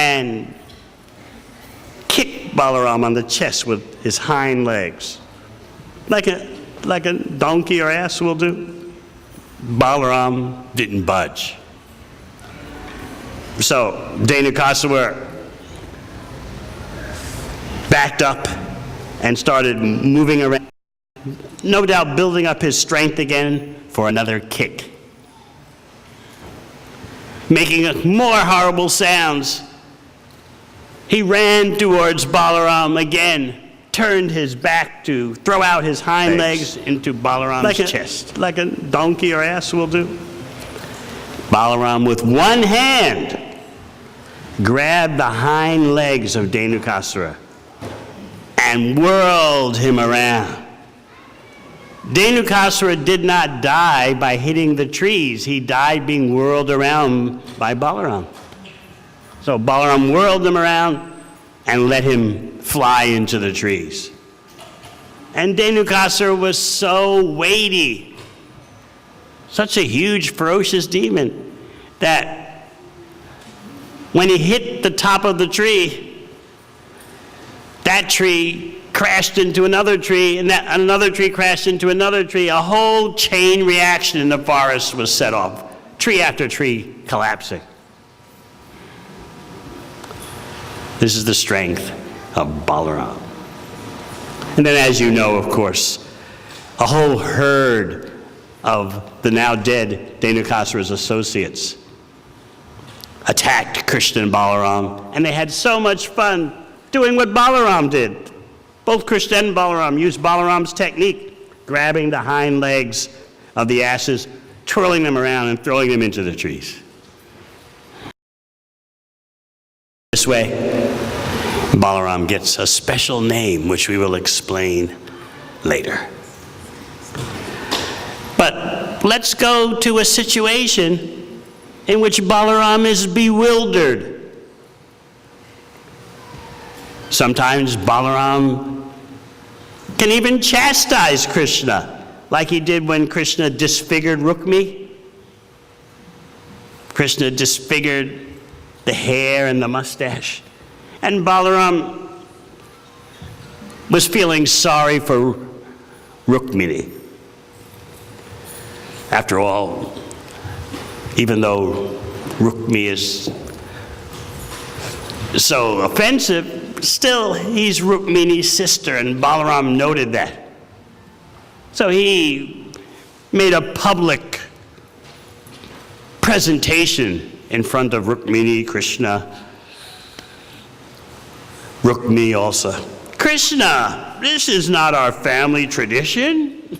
and kicked Balaram on the chest with his hind legs, like a donkey or ass will do. Balaram didn't budge. So Dhenukasura backed up and started moving around, no doubt building up his strength again for another kick, making more horrible sounds. He ran towards Balaram again, turned his back to throw out his hind legs into Balaram's chest, like a donkey or ass will do. Balaram, with one hand, grabbed the hind legs of Dhenukasura and whirled him around. Dhenukasura did not die by hitting the trees. He died being whirled around by Balaram. So Balaram whirled him around and let him fly into the trees. And Dhenukasura was so weighty, such a huge, ferocious demon, that when he hit the top of the tree, that tree crashed into another tree, and another tree crashed into another tree. A whole chain reaction in the forest was set off, tree after tree collapsing. This is the strength of Balaram. And then, as you know, of course, a whole herd of the now dead Dhenukasura's associates attacked Krishna and Balaram, and they had so much fun doing what Balaram did. Both Krishna and Balaram used Balaram's technique, grabbing the hind legs of the asses, twirling them around and throwing them into the trees. This way, Balaram gets a special name, which we will explain later. But let's go to a situation in which Balaram is bewildered. Sometimes Balaram can even chastise Krishna, like he did when Krishna disfigured Rukmi. Krishna disfigured the hair and the mustache. And Balaram was feeling sorry for Rukmini. After all, even though Rukmi is so offensive, still he's Rukmini's sister, and Balaram noted that. So he made a public presentation in front of Rukmini, Krishna, Rukmi also. Krishna, this is not our family tradition,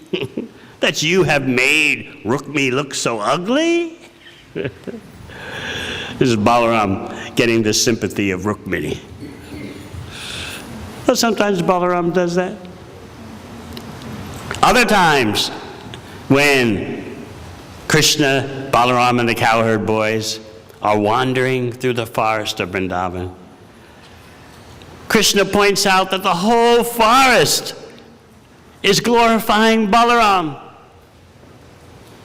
that you have made Rukmi look so ugly. This is Balaram getting the sympathy of Rukmini. Well, sometimes Balaram does that. Other times, when Krishna, Balaram, and the cowherd boys are wandering through the forest of Vrindavan, Krishna points out that the whole forest is glorifying Balaram.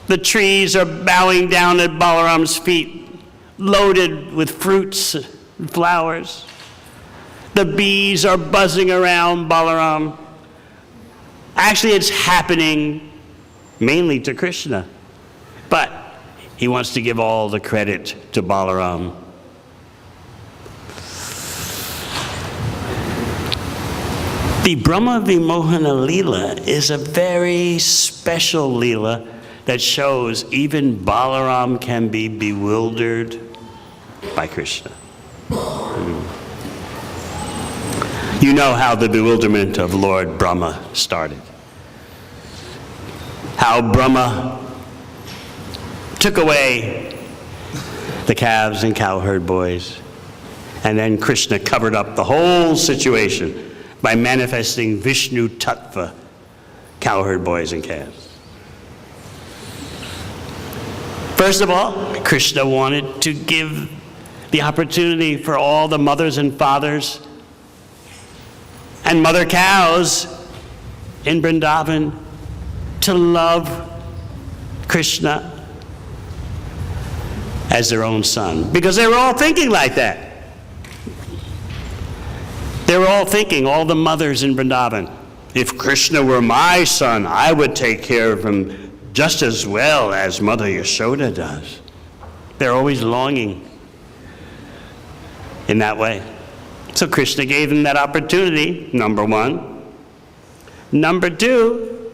The trees are bowing down at Balaram's feet, loaded with fruits and flowers. The bees are buzzing around Balaram. Actually, it's happening mainly to Krishna, but he wants to give all the credit to Balaram. The Brahma Vimohana Leela is a very special Leela that shows even Balaram can be bewildered by Krishna. You know how the bewilderment of Lord Brahma started. How Brahma took away the calves and cowherd boys, and then Krishna covered up the whole situation by manifesting Vishnu Tattva, cowherd boys and calves. First of all, Krishna wanted to give the opportunity for all the mothers and fathers and mother cows in Vrindavan to love Krishna as their own son, because they were all thinking like that. They're all thinking, all the mothers in Vrindavan, if Krishna were my son, I would take care of him just as well as Mother Yashoda does. They're always longing in that way. So Krishna gave them that opportunity, number one. Number two,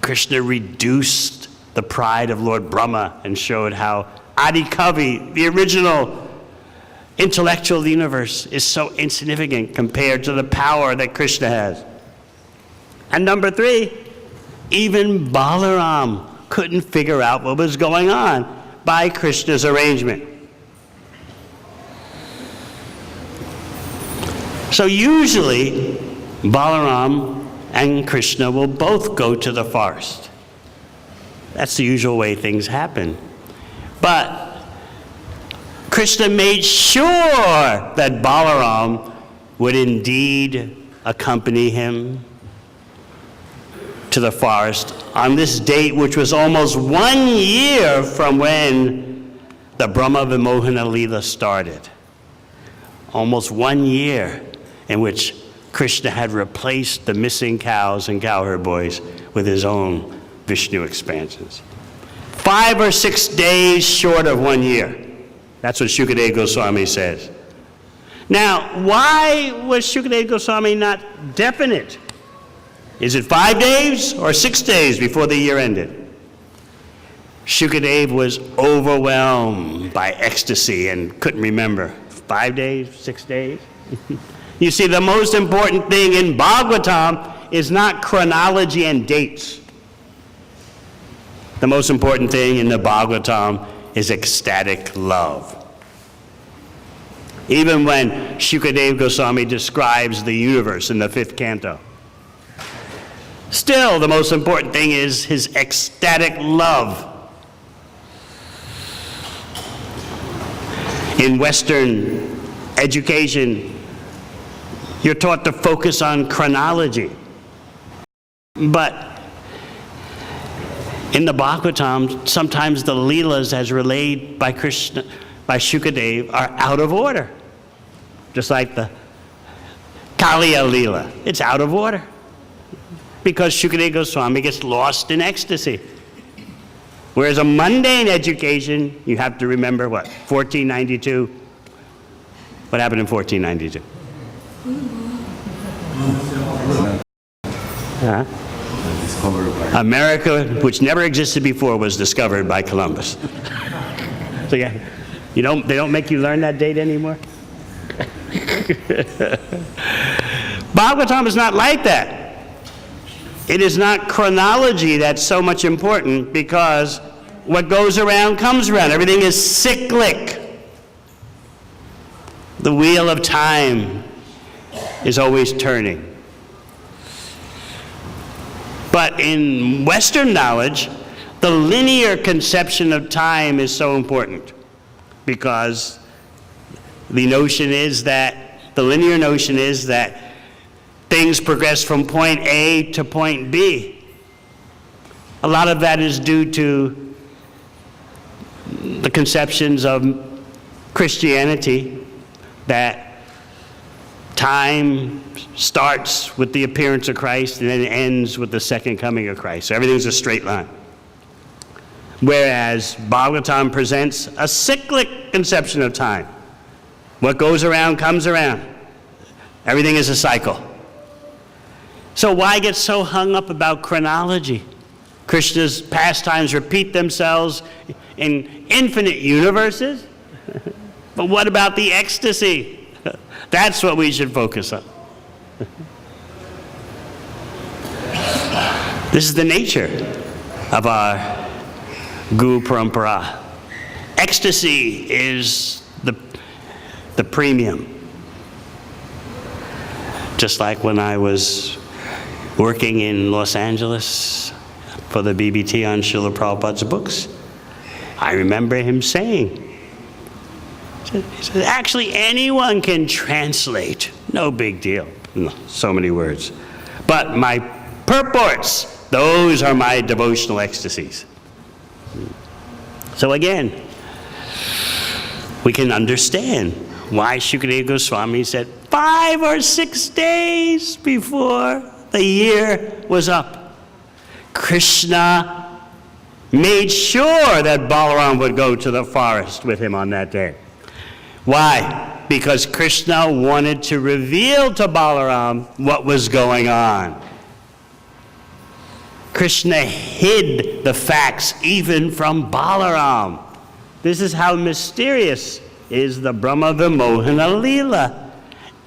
Krishna reduced the pride of Lord Brahma and showed how Adi Kavi, the original intellectual of the universe, is so insignificant compared to the power that Krishna has. And number three, even Balaram couldn't figure out what was going on by Krishna's arrangement. So usually, Balaram and Krishna will both go to the forest. That's the usual way things happen. But Krishna made sure that Balaram would indeed accompany him to the forest on this date, which was almost 1 year from when the Brahma Vimohana Leela started. Almost 1 year in which Krishna had replaced the missing cows and cowherd boys with his own Vishnu expansions. 5 or 6 days short of 1 year. That's what Shukadeva Goswami says. Now, why was Shukadeva Goswami not definite? Is it 5 days or 6 days before the year ended? Shukadeva was overwhelmed by ecstasy and couldn't remember. 5 days, 6 days? You see, the most important thing in Bhagavatam is not chronology and dates. The most important thing in the Bhagavatam is ecstatic love. Even when Shukadeva Goswami describes the universe in the 5th canto, still the most important thing is his ecstatic love. In Western education, you're taught to focus on chronology. But in the Bhagavatam, sometimes the Leelas as relayed by Krishna, by Shukadeva, are out of order. Just like the Kaliya Leela, it's out of order. Because Shukadeva Goswami gets lost in ecstasy. Whereas a mundane education, you have to remember what? 1492? What happened in 1492? America, which never existed before, was discovered by Columbus. So yeah, they don't make you learn that date anymore? Bhagavatam is not like that. It is not chronology that's so much important, because what goes around comes around. Everything is cyclic. The wheel of time is always turning. But in Western knowledge, the linear conception of time is so important, because the linear notion is that things progress from point A to point B. A lot of that is due to the conceptions of Christianity, that time starts with the appearance of Christ and then ends with the second coming of Christ. So everything's a straight line. Whereas Bhagavatam presents a cyclic conception of time. What goes around comes around. Everything is a cycle. So why get so hung up about chronology? Krishna's pastimes repeat themselves in infinite universes. But what about the ecstasy? That's what we should focus on. This is the nature of our Guru Parampara. Ecstasy is the premium. Just like when I was working in Los Angeles for the BBT on Srila Prabhupada's books, I remember him saying, he said, actually anyone can translate, no big deal. No, so many words. But my purports, those are my devotional ecstasies. So again, we can understand why Shukadeva Goswami said 5 or 6 days before the year was up, Krishna made sure that Balaram would go to the forest with him on that day. Why? Because Krishna wanted to reveal to Balaram what was going on. Krishna hid the facts even from Balaram. This is how mysterious is the Brahma Vimohana Leela.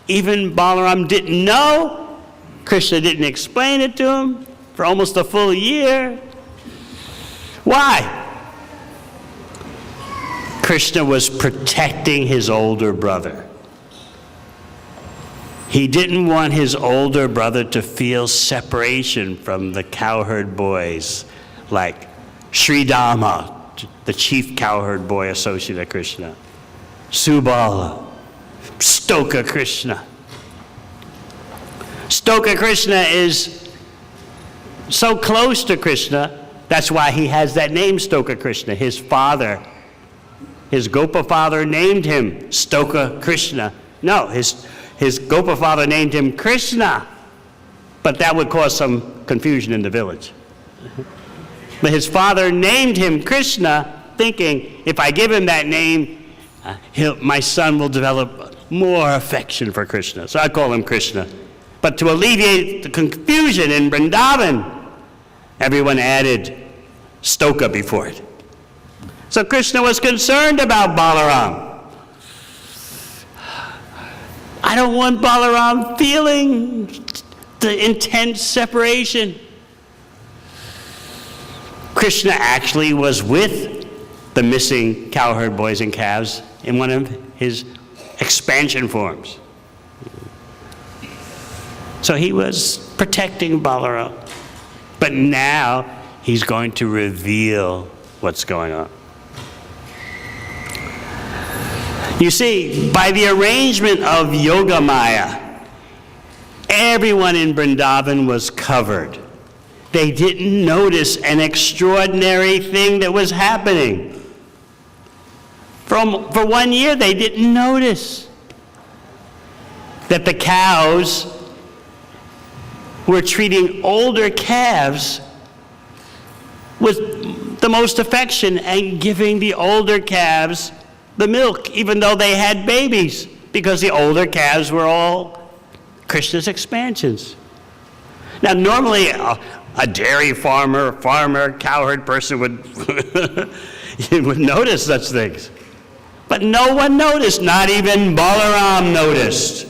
Even Balaram didn't know. Krishna didn't explain it to him for almost a full year. Why? Krishna was protecting his older brother. He didn't want his older brother to feel separation from the cowherd boys like Sri Dhamma, the chief cowherd boy associate of Krishna, Subala, Stoka Krishna. Stoka Krishna is so close to Krishna, that's why he has that name, Stoka Krishna. His father, his Gopa father named him Stoka Krishna. No, his Gopa father named him Krishna, but that would cause some confusion in the village. But his father named him Krishna, thinking, if I give him that name, my son will develop more affection for Krishna. So I call him Krishna. But to alleviate the confusion in Vrindavan, everyone added Stoka before it. So Krishna was concerned about Balaram. I don't want Balaram feeling the intense separation. Krishna actually was with the missing cowherd boys and calves in one of his expansion forms. So he was protecting Balaram. But now he's going to reveal what's going on. You see, by the arrangement of Yoga Maya, everyone in Vrindavan was covered. They didn't notice an extraordinary thing that was happening. For 1 year, they didn't notice that the cows were treating older calves with the most affection and giving the older calves the milk, even though they had babies, because the older calves were all Krishna's expansions. Now, normally a dairy farmer, cowherd person would notice such things. But no one noticed, not even Balaram noticed.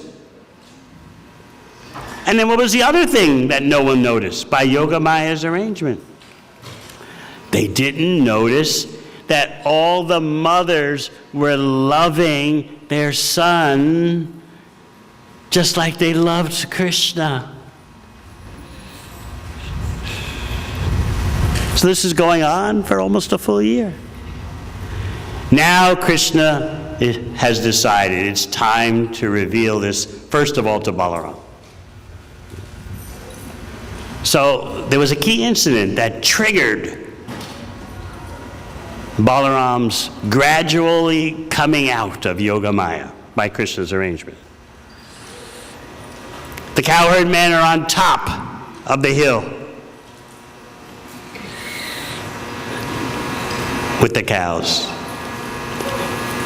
And then what was the other thing that no one noticed by Yoga Maya's arrangement? They didn't notice that all the mothers were loving their son just like they loved Krishna. So this is going on for almost a full year. Now Krishna has decided it's time to reveal this, first of all, to Balaram. So there was a key incident that triggered Balaram's gradually coming out of Yoga Maya by Krishna's arrangement. The cowherd men are on top of the hill with the cows.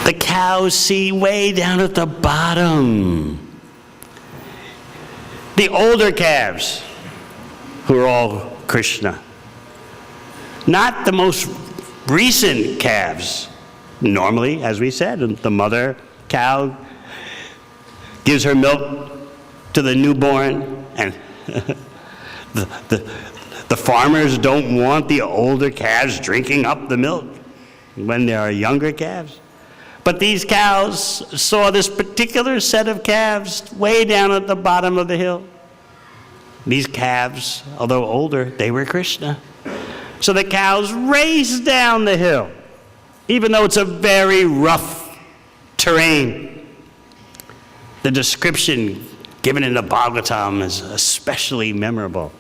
The cows see way down at the bottom the older calves who are all Krishna. Not the most recent calves. Normally, as we said, the mother cow gives her milk to the newborn, and the farmers don't want the older calves drinking up the milk when there are younger calves. But these cows saw this particular set of calves way down at the bottom of the hill. These calves, although older, they were Krishna. So the cows raced down the hill, even though it's a very rough terrain. The description given in the Bhagavatam is especially memorable.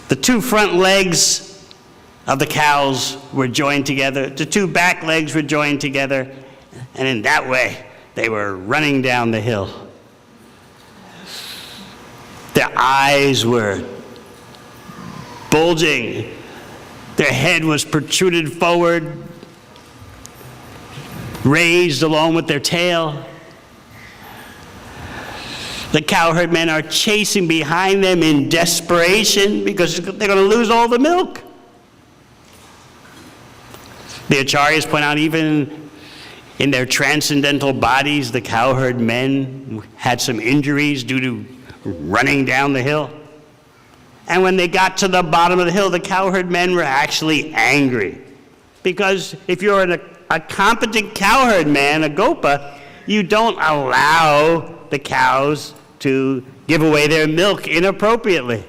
The two front legs of the cows were joined together. The two back legs were joined together. And in that way, they were running down the hill. Their eyes were bulging. Their head was protruded forward, raised along with their tail. The cowherd men are chasing behind them in desperation because they're going to lose all the milk. The acharyas point out even in their transcendental bodies, the cowherd men had some injuries due to running down the hill. And when they got to the bottom of the hill, the cowherd men were actually angry. Because if you're a competent cowherd man, a gopa, you don't allow the cows to give away their milk inappropriately.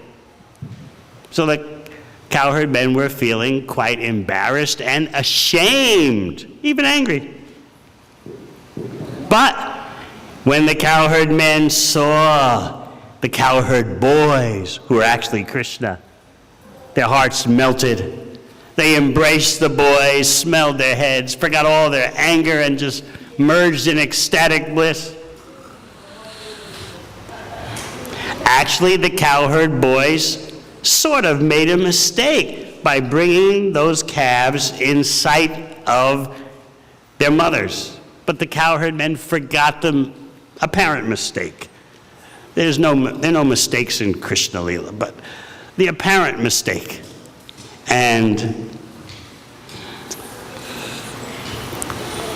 So the cowherd men were feeling quite embarrassed and ashamed, even angry. But when the cowherd men saw the cowherd boys, who were actually Krishna, their hearts melted. They embraced the boys, smelled their heads, forgot all their anger, and just merged in ecstatic bliss. Actually, the cowherd boys sort of made a mistake by bringing those calves in sight of their mothers. But the cowherd men forgot the apparent mistake. There are no mistakes in Krishna Lila, but the apparent mistake. And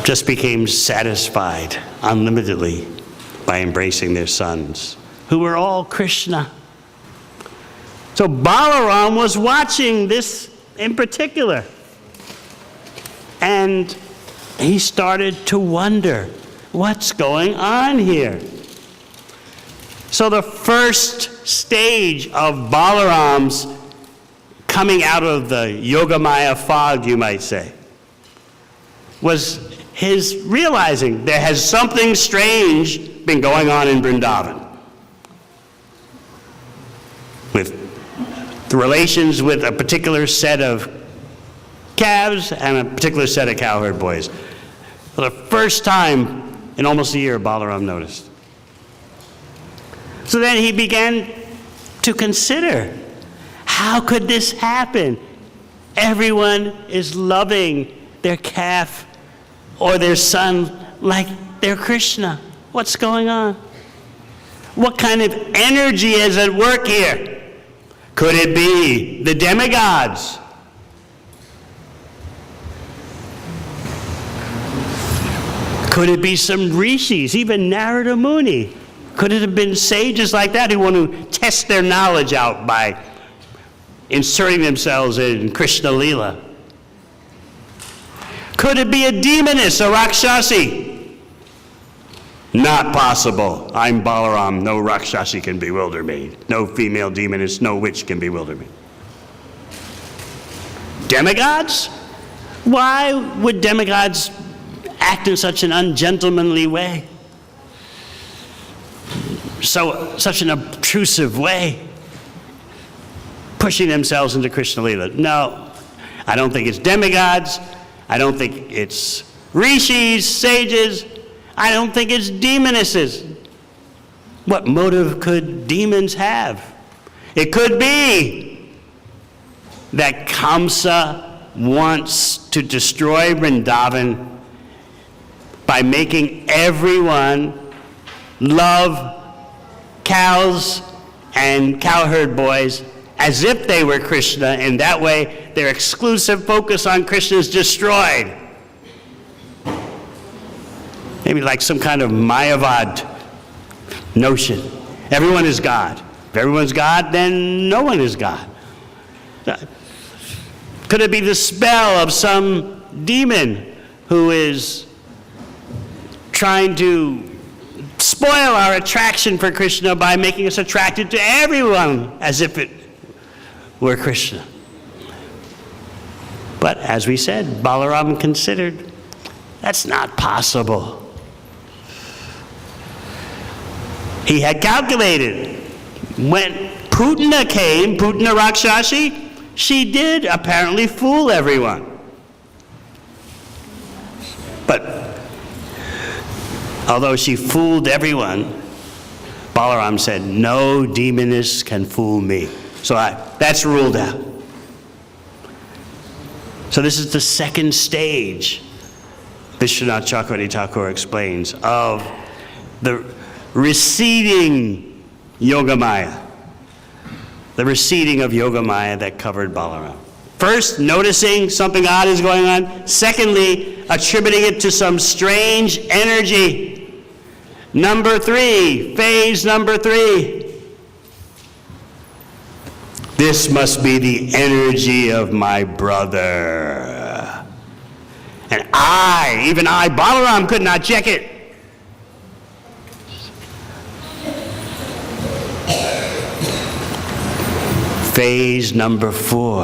just became satisfied unlimitedly by embracing their sons, who were all Krishna. So Balaram was watching this in particular. And he started to wonder, what's going on here? So the first stage of Balaram's coming out of the Yogamaya fog, you might say, was his realizing there has something strange been going on in Vrindavan. With the relations with a particular set of calves and a particular set of cowherd boys. For the first time in almost a year, Balaram noticed. So then he began to consider, how could this happen? Everyone is loving their calf or their son like they're Krishna. What's going on? What kind of energy is at work here? Could it be the demigods? Could it be some rishis, even Narada Muni? Could it have been sages like that who want to test their knowledge out by inserting themselves in Krishna Lila? Could it be a demoness, a Rakshasi? Not possible. I'm Balaram. No Rakshasi can bewilder me. No female demoness, no witch can bewilder me. Demigods? Why would demigods act in such an ungentlemanly way? Such an obtrusive way, pushing themselves into Krishna Lila. No, I don't think it's demigods. I don't think it's rishis, sages. I don't think it's demonesses. What motive could demons have? It could be that Kamsa wants to destroy Vrindavan by making everyone love cows and cowherd boys as if they were Krishna, and that way their exclusive focus on Krishna is destroyed. Maybe like some kind of Mayavad notion. Everyone is God. If everyone's God, then no one is God. Could it be the spell of some demon who is trying to spoil our attraction for Krishna by making us attracted to everyone as if it were Krishna? But as we said, Balaram considered, that's not possible. He had calculated. When Putana came, Putana Rakshasi, she did apparently fool everyone. But although she fooled everyone, Balaram said, no demoness can fool me. So that's ruled out. So this is the second stage, Vishwanath Chakravarti Thakur explains, of the receding Yogamaya. The receding of Yogamaya that covered Balaram. First, noticing something odd is going on. Secondly, attributing it to some strange energy. Number 3, phase number 3. This must be the energy of my brother. And even I, Balaram, could not check it. Phase number 4.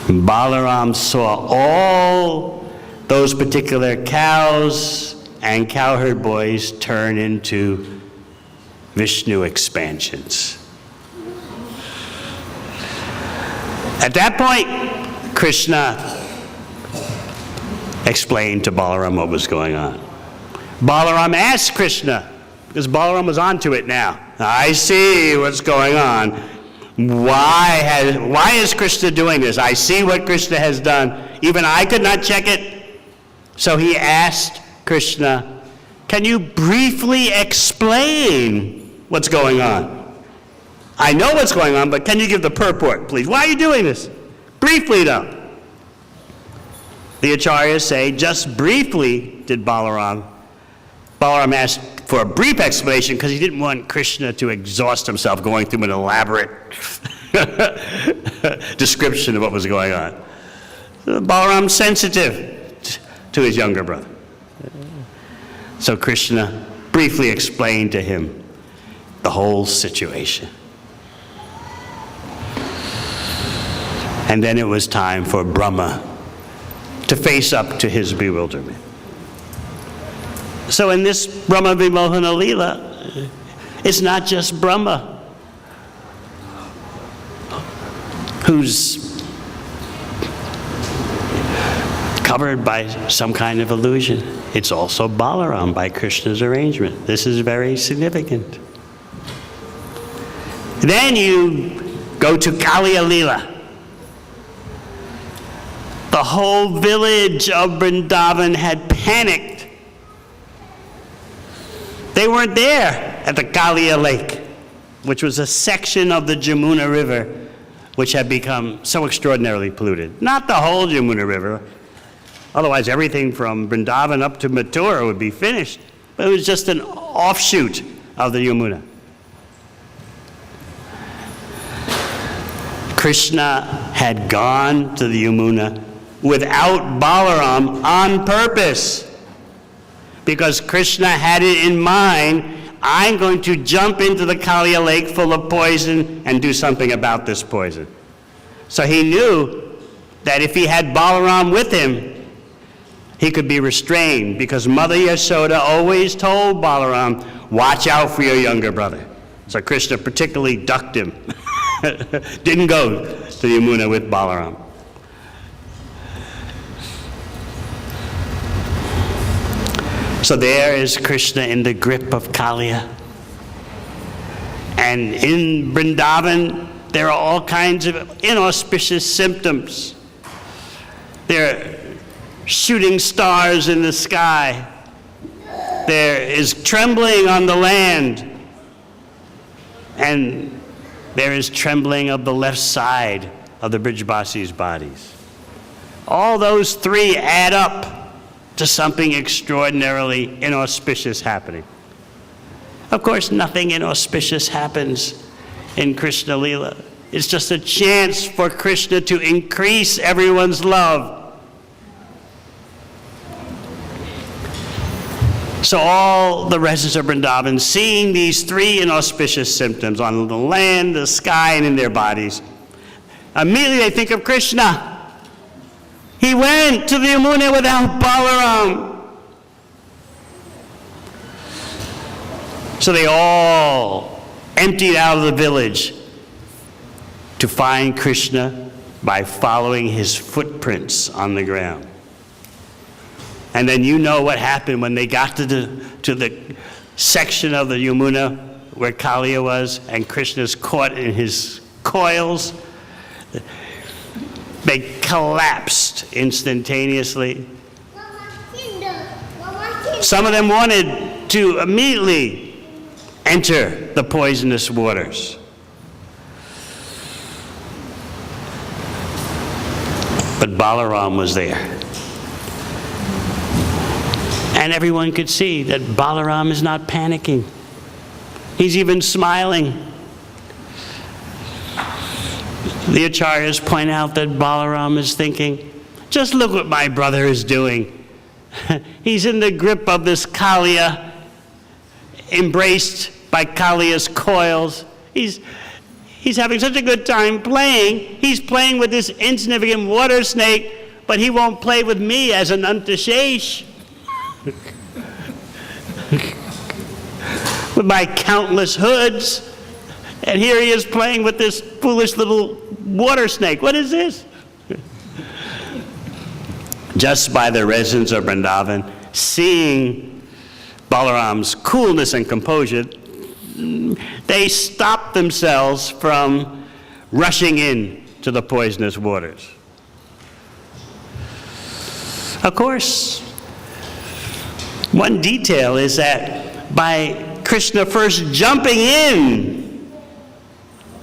Balaram saw all those particular cows and cowherd boys turn into Vishnu expansions. At that point, Krishna explained to Balaram what was going on. Balaram asked Krishna, because Balaram was onto it now. I see what's going on. Why is Krishna doing this? I see what Krishna has done. Even I could not check it. So he asked Krishna, can you briefly explain what's going on? I know what's going on, but can you give the purport, please? Why are you doing this? Briefly, though. The acharyas say, just briefly did Balaram asked for a brief explanation because he didn't want Krishna to exhaust himself going through an elaborate description of what was going on. Balaram's sensitive to his younger brother. So Krishna briefly explained to him the whole situation. And then it was time for Brahma to face up to his bewilderment. So in this Brahma Vimohana Leela, it's not just Brahma who's covered by some kind of illusion. It's also Balaram by Krishna's arrangement. This is very significant. Then you go to Kaliya Leela. The whole village of Vrindavan had panicked. They weren't there at the Kaliya Lake, which was a section of the Jamuna River which had become so extraordinarily polluted. Not the whole Jamuna River. Otherwise, everything from Vrindavan up to Mathura would be finished. But it was just an offshoot of the Yamuna. Krishna had gone to the Yamuna without Balaram on purpose. Because Krishna had it in mind, I'm going to jump into the Kaliya lake full of poison and do something about this poison. So he knew that if he had Balaram with him, he could be restrained, because Mother Yashoda always told Balaram, watch out for your younger brother. So Krishna particularly ducked him. Didn't go to the Yamuna with Balaram. So there is Krishna in the grip of Kaliya. And in Vrindavan, there are all kinds of inauspicious symptoms. There are shooting stars in the sky. There is trembling on the land. And there is trembling of the left side of the Brijbasi's bodies. All those three add up to something extraordinarily inauspicious happening. Of course, nothing inauspicious happens in Krishna Leela. It's just a chance for Krishna to increase everyone's love. So all the residents of Vrindavan, seeing these three inauspicious symptoms on the land, the sky, and in their bodies, immediately they think of Krishna. He went to the Yamuna without Balaram. So they all emptied out of the village to find Krishna by following his footprints on the ground. And then you know what happened when they got to the section of the Yamuna where Kaliya was, and Krishna's caught in his coils. They collapsed instantaneously. Some of them wanted to immediately enter the poisonous waters. But Balaram was there. And everyone could see that Balaram is not panicking. He's even smiling. The acharyas point out that Balaram is thinking, just look what my brother is doing. He's in the grip of this Kaliya, embraced by Kaliya's coils. He's having such a good time playing. He's playing with this insignificant water snake, but he won't play with me as an antashesh. With my countless hoods. And here he is playing with this foolish little water snake. What is this? Just by the residents of Vrindavan, seeing Balaram's coolness and composure, they stopped themselves from rushing in to the poisonous waters. Of course, one detail is that by Krishna first jumping in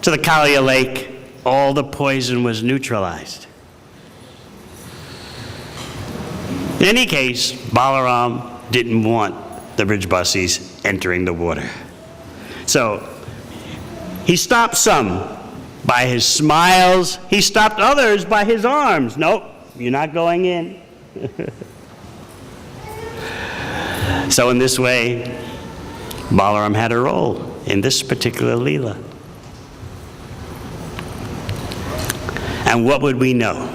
to the Kaliya lake, all the poison was neutralized. In any case, Balaram didn't want the Vrajbasis entering the water. So he stopped some by his smiles. He stopped others by his arms. Nope, you're not going in. So in this way, Balaram had a role in this particular Leela. And what would we know?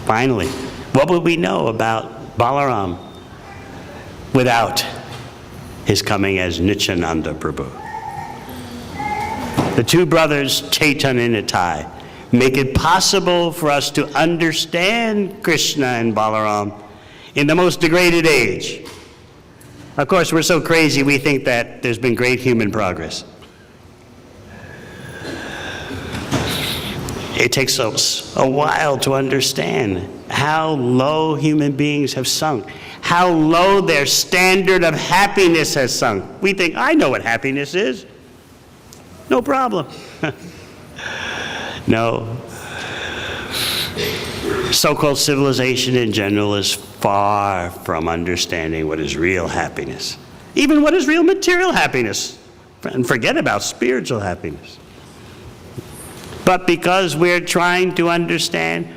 Finally, what would we know about Balaram without his coming as Nityananda Prabhu? The two brothers, Chaitanya and Nitai, make it possible for us to understand Krishna and Balaram in the most degraded age. Of course, we're so crazy we think that there's been great human progress. It takes us a while to understand how low human beings have sunk, how low their standard of happiness has sunk. We think, I know what happiness is. No problem. No. So-called civilization in general is far from understanding what is real happiness, even what is real material happiness, and forget about spiritual happiness. But because we're trying to understand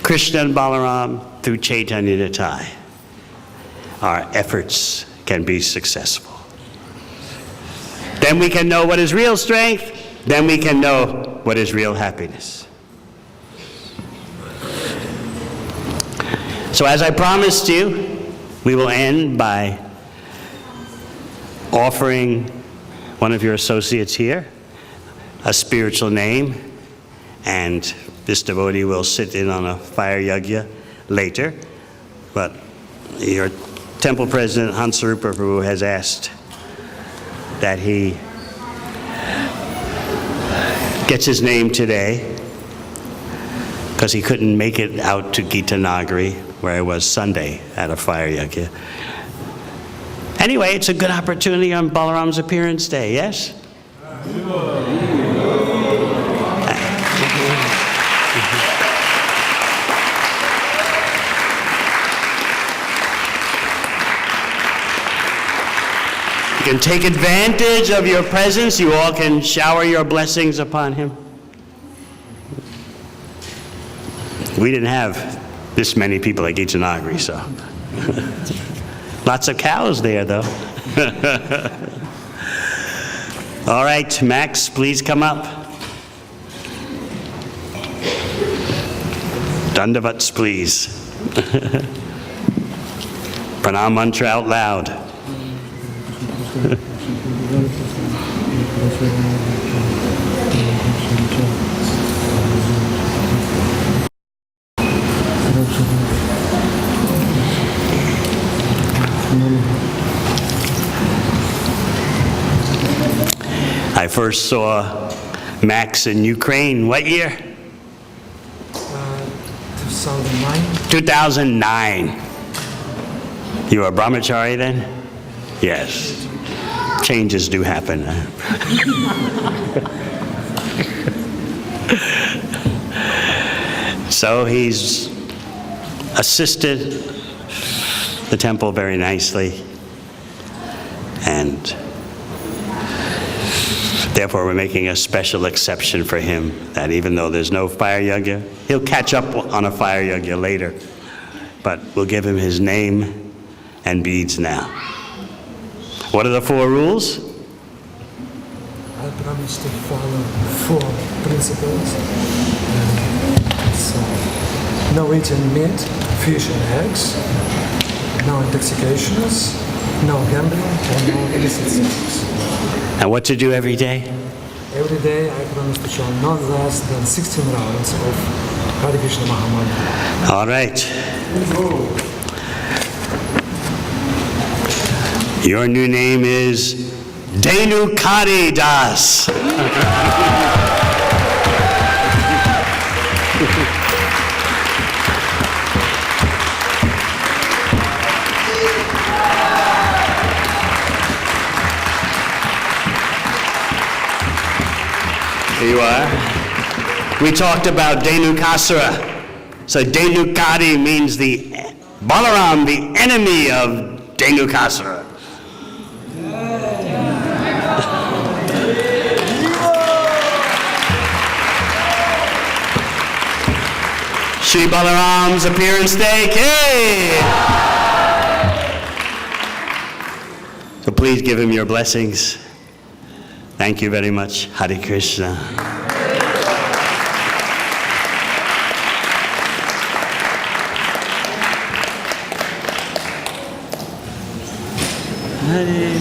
Krishna and Balaram through Chaitanya Nitai, our efforts can be successful. Then we can know what is real strength, then we can know what is real happiness. So as I promised you, we will end by offering one of your associates here a spiritual name, and this devotee will sit in on a fire yajna later. But your temple president, Hansarupa Prabhu, has asked that he gets his name today because he couldn't make it out to Gita Nagari, where I was Sunday at a fire yajna. Anyway, it's a good opportunity on Balaram's appearance day, yes? You can take advantage of your presence. You all can shower your blessings upon him. We didn't have this many people at Gita Nagari, so. Lots of cows there, though. All right, Max, please come up. Dandavats, please. Pranam mantra out loud. I first saw Max in Ukraine. What year? 2009. 2009. You were a brahmachari then? Yes. Changes do happen. So he's assisted the temple very nicely, and therefore we're making a special exception for him, that even though there's no fire yajna, he'll catch up on a fire yajna later, but we'll give him his name and beads now. What are the 4 rules? I promise to follow 4 principles. No eating meat, fish and eggs, no intoxications, no gambling, and no illicit sex. And what to do every day? Every day I promise to chant not less than 16 rounds of Hare Krishna Mahamantra. All right. Your new name is Dhenukari Das. Here you are. We talked about Dhenukasura. So Dhenukari means the Balaram, the enemy of Dhenukasura. Shri Balaram's appearance day. Hey! So please give him your blessings. Thank you very much. Hare Krishna. Hare